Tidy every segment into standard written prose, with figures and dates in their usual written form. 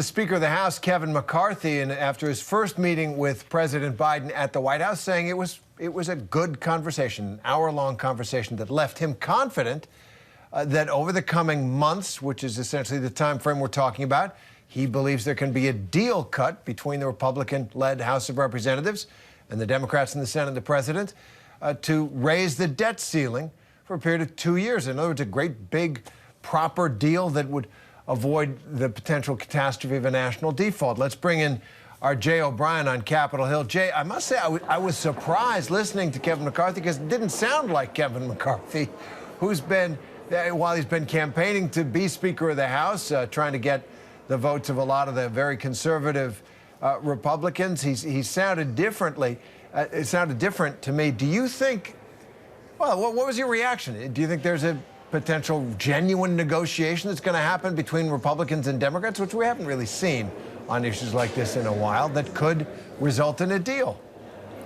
The Speaker of the House, Kevin McCarthy, and after his first meeting with President Biden at the White House, saying it was a good conversation, an hour-long conversation that left him confident that over the coming months, which is essentially the time frame we're talking about, he believes there can be a deal cut between the Republican-led House of Representatives and the Democrats in the Senate and the President to raise the debt ceiling for a period of 2 years. In other words, a great, big, proper deal that would avoid the potential catastrophe of a national default. Let's bring in our Jay O'Brien on Capitol Hill. Jay, I must say I was surprised listening to Kevin McCarthy because it didn't sound like Kevin McCarthy, who's been, while he's been campaigning to be Speaker of the House, trying to get the votes of a lot of the very conservative Republicans. He sounded differently. It sounded different to me. Do you think, well, what was your reaction? Do you think there's a potential genuine negotiation that's going to happen between Republicans and Democrats, which we haven't really seen on issues like this in a while, that could result in a deal?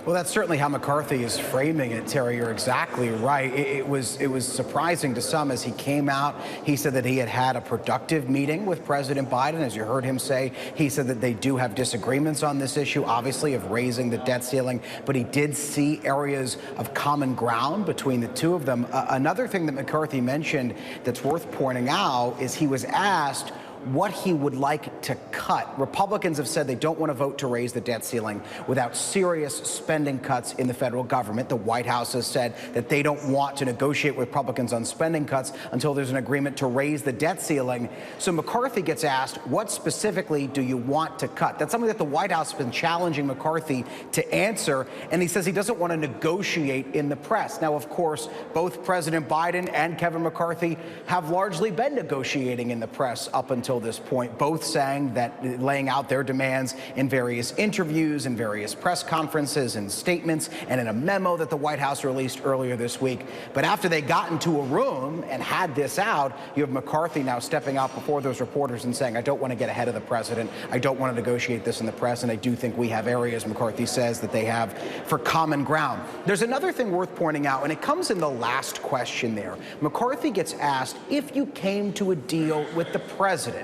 Well, that's certainly how McCarthy is framing it, Terry. You're exactly right. It was surprising to some as he came out. He said that he had had a productive meeting with President Biden. As you heard him say, he said that they do have disagreements on this issue, obviously, of raising the debt ceiling, but he did see areas of common ground between the two of them. Another thing that McCarthy mentioned that's worth pointing out is he was asked what he would like to cut. Republicans have said they don't want to vote to raise the debt ceiling without serious spending cuts in the federal government. The White House has said that they don't want to negotiate with Republicans on spending cuts until there's an agreement to raise the debt ceiling. So McCarthy gets asked, what specifically do you want to cut? That's something that the White House has been challenging McCarthy to answer, and he says he doesn't want to negotiate in the press. Now, of course, both President Biden and Kevin McCarthy have largely been negotiating in the press up until this point, both saying that, laying out their demands in various interviews and various press conferences and statements and in a memo that the White House released earlier this week. But after they got into a room and had this out, you have McCarthy now stepping out before those reporters and saying, I don't want to get ahead of the president. I don't want to negotiate this in the press. And I do think we have areas, McCarthy says, that they have for common ground. There's another thing worth pointing out, and it comes in the last question there. McCarthy gets asked, if you came to a deal with the president,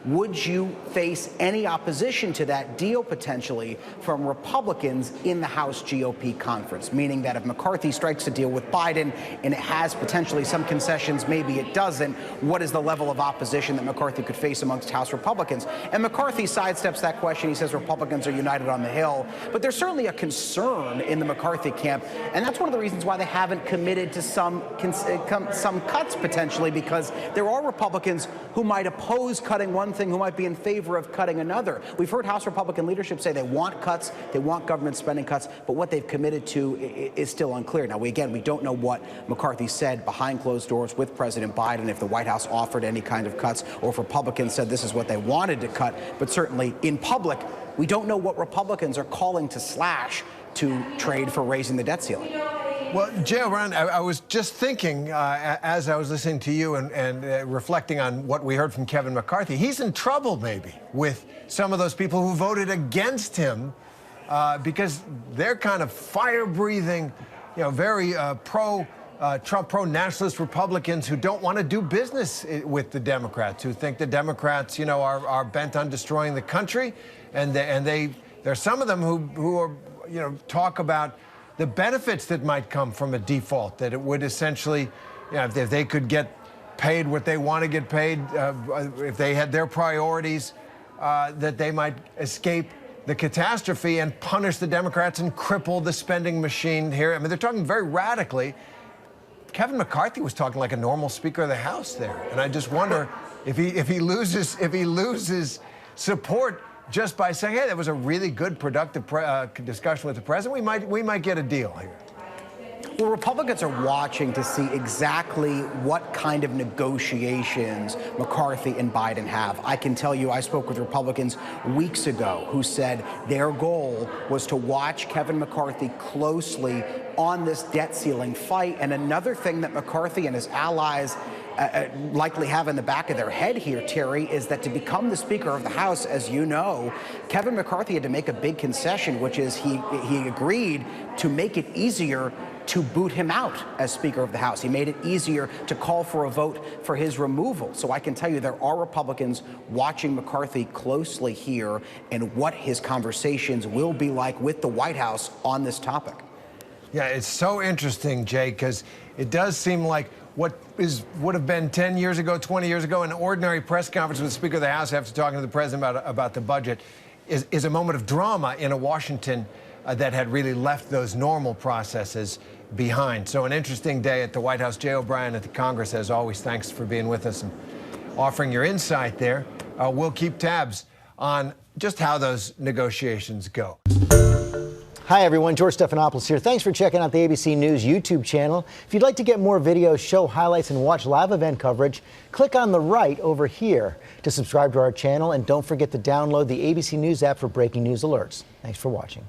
would you face any opposition to that deal potentially from Republicans in the House GOP conference? Meaning that if McCarthy strikes a deal with Biden and it has potentially some concessions, maybe it doesn't, what is the level of opposition that McCarthy could face amongst House Republicans? And McCarthy sidesteps that question. He says Republicans are united on the Hill. But there's certainly a concern in the McCarthy camp, and that's one of the reasons why they haven't committed to some cuts potentially, because there are Republicans who might oppose cutting one thing, who might be in favor of cutting another. We've heard House Republican leadership say they want cuts, they want government spending cuts, but what they've committed to is still unclear. Now, we don't know what McCarthy said behind closed doors with President Biden, if the White House offered any kind of cuts, or if Republicans said this is what they wanted to cut. But certainly in public, we don't know what Republicans are calling to slash to trade for raising the debt ceiling. Well, Jay O'Brien, I was just thinking as I was listening to you and reflecting on what we heard from Kevin McCarthy, he's in trouble maybe with some of those people who voted against him because they're kind of fire-breathing, very pro-Trump, pro-nationalist Republicans who don't want to do business with the Democrats, who think the Democrats, are bent on destroying the country, and there's some of them who are, talk about the benefits that might come from a default, that it would essentially, if they could get paid what they want to get paid, if they had their priorities, that they might escape the catastrophe and punish the Democrats and cripple the spending machine here. I mean, they're talking very radically. Kevin McCarthy was talking like a normal Speaker of the House there, and I just wonder if he loses support just by saying, hey, that was a really good, productive discussion with the president, we might get a deal here. Well, Republicans are watching to see exactly what kind of negotiations McCarthy and Biden have. I can tell you, I spoke with Republicans weeks ago who said their goal was to watch Kevin McCarthy closely on this debt ceiling fight. And another thing that McCarthy and his allies likely have in the back of their head here, Terry, is that to become the Speaker of the House, as you know, Kevin McCarthy had to make a big concession, which is he agreed to make it easier to boot him out as Speaker of the House. He made it easier to call for a vote for his removal. So I can tell you there are Republicans watching McCarthy closely here and what his conversations will be like with the White House on this topic. Yeah, it's so interesting, Jay, because it does seem like what would have been 10 years ago, 20 years ago, an ordinary press conference with the Speaker of the House after talking to the president about the budget is a moment of drama in a Washington that had really left those normal processes behind. So an interesting day at the White House. Jay O'Brien at the Congress, as always, thanks for being with us and offering your insight there. We'll keep tabs on just how those negotiations go. Hi, everyone. George Stephanopoulos here. Thanks for checking out the ABC News YouTube channel. If you'd like to get more videos, show highlights, and watch live event coverage, click on the right over here to subscribe to our channel. And don't forget to download the ABC News app for breaking news alerts. Thanks for watching.